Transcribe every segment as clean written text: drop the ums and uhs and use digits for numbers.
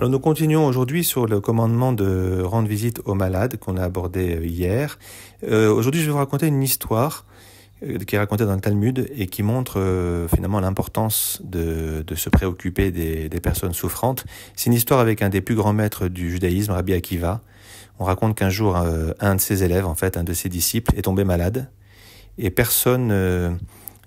Alors nous continuons aujourd'hui sur le commandement de rendre visite aux malades qu'on a abordé hier. Aujourd'hui je vais vous raconter une histoire qui est racontée dans le Talmud et qui montre finalement l'importance de se préoccuper des personnes souffrantes. C'est une histoire avec un des plus grands maîtres du judaïsme, Rabbi Akiva. On raconte qu'un jour un de ses élèves, en fait un de ses disciples, est tombé malade et personne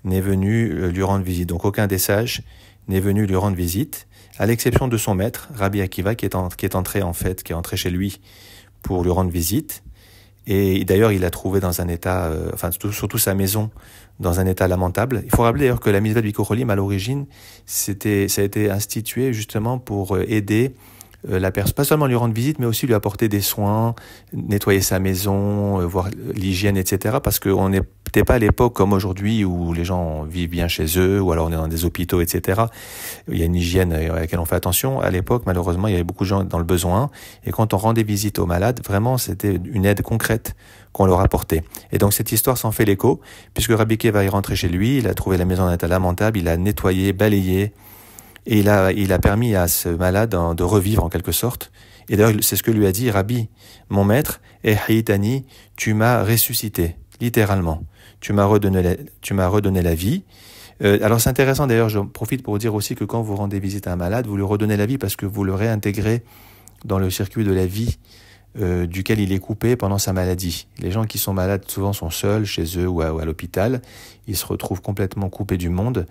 n'est venu lui rendre visite. Donc aucun des sages n'est venu lui rendre visite, à l'exception de son maître, Rabbi Akiva, qui est entré chez lui pour lui rendre visite. Et d'ailleurs, il l'a trouvé dans un état, surtout sa maison, dans un état lamentable. Il faut rappeler d'ailleurs que la mitzvah de Bikkur Cholim, à l'origine, ça a été institué justement pour aider la personne, pas seulement lui rendre visite, mais aussi lui apporter des soins, nettoyer sa maison, voir l'hygiène, etc. Parce qu'on n'était pas à l'époque comme aujourd'hui où les gens vivent bien chez eux, ou alors on est dans des hôpitaux, etc. Il y a une hygiène à laquelle on fait attention. À l'époque, malheureusement, il y avait beaucoup de gens dans le besoin. Et quand on rendait visite aux malades, vraiment, c'était une aide concrète qu'on leur apportait. Et donc cette histoire s'en fait l'écho, puisque Rabbi Akiva est rentré chez lui, il a trouvé la maison en état lamentable, il a nettoyé, balayé, et il a permis à ce malade de revivre en quelque sorte. Et d'ailleurs, c'est ce que lui a dit Rabbi, mon maître, Ehitani, tu m'as ressuscité, littéralement. Tu m'as redonné la vie. Alors c'est intéressant d'ailleurs, je profite pour vous dire aussi que quand vous rendez visite à un malade, vous lui redonnez la vie parce que vous le réintégrez dans le circuit de la vie duquel il est coupé pendant sa maladie. Les gens qui sont malades souvent sont seuls chez eux ou à l'hôpital. Ils se retrouvent complètement coupés du monde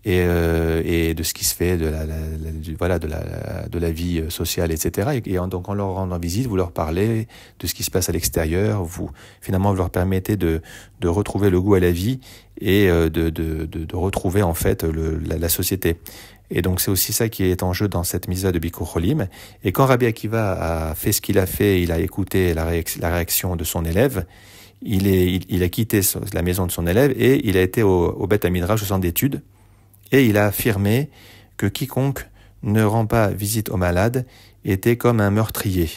et de ce qui se fait de la vie sociale, etc. Et donc en leur rendant visite, vous leur parlez de ce qui se passe à l'extérieur. Vous leur permettez de retrouver le goût à la vie et de retrouver en fait la société. Et donc c'est aussi ça qui est en jeu dans cette mitzvah de Bikkur Cholim. Et quand Rabbi Akiva a fait ce qu'il a fait, il a écouté la réaction de son élève, il a quitté la maison de son élève et il a été au Beth Midrash, au centre d'études, et il a affirmé que quiconque ne rend pas visite aux malades était comme un meurtrier,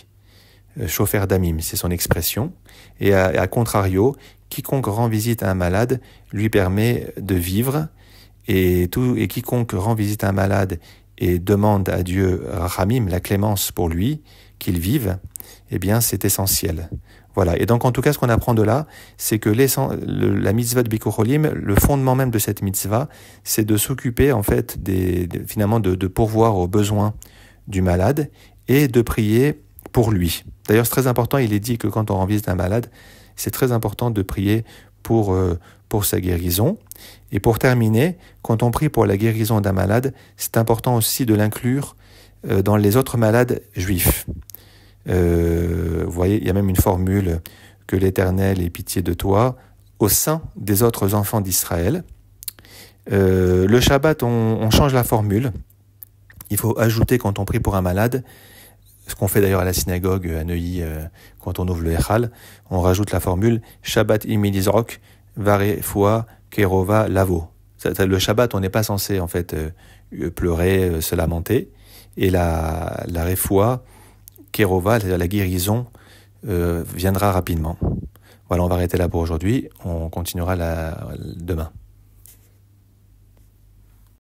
chauffeur d'amim, c'est son expression. Et à contrario, quiconque rend visite à un malade lui permet de vivre. Et quiconque rend visite à un malade et demande à Dieu Rachamim, la clémence pour lui, qu'il vive, eh bien c'est essentiel. Voilà. Et donc en tout cas, ce qu'on apprend de là, c'est que la mitzvah de Bikkur Cholim, le fondement même de cette mitzvah, c'est de s'occuper en fait finalement de pourvoir aux besoins du malade et de prier pour lui. D'ailleurs, c'est très important. Il est dit que quand on rend visite à un malade, c'est très important de prier pour sa guérison. Et pour terminer, quand on prie pour la guérison d'un malade, c'est important aussi de l'inclure dans les autres malades juifs. Vous voyez, il y a même une formule que l'Éternel ait pitié de toi au sein des autres enfants d'Israël. Le Shabbat, on change la formule. Il faut ajouter quand on prie pour un malade, ce qu'on fait d'ailleurs à la synagogue à Neuilly quand on ouvre le Echal, on rajoute la formule Shabbat imilizrok varefua kerova lavo. Le Shabbat, on n'est pas censé en fait pleurer, se lamenter, et la refoua kerova, c'est-à-dire la guérison, viendra rapidement. Voilà, on va arrêter là pour aujourd'hui. On continuera demain.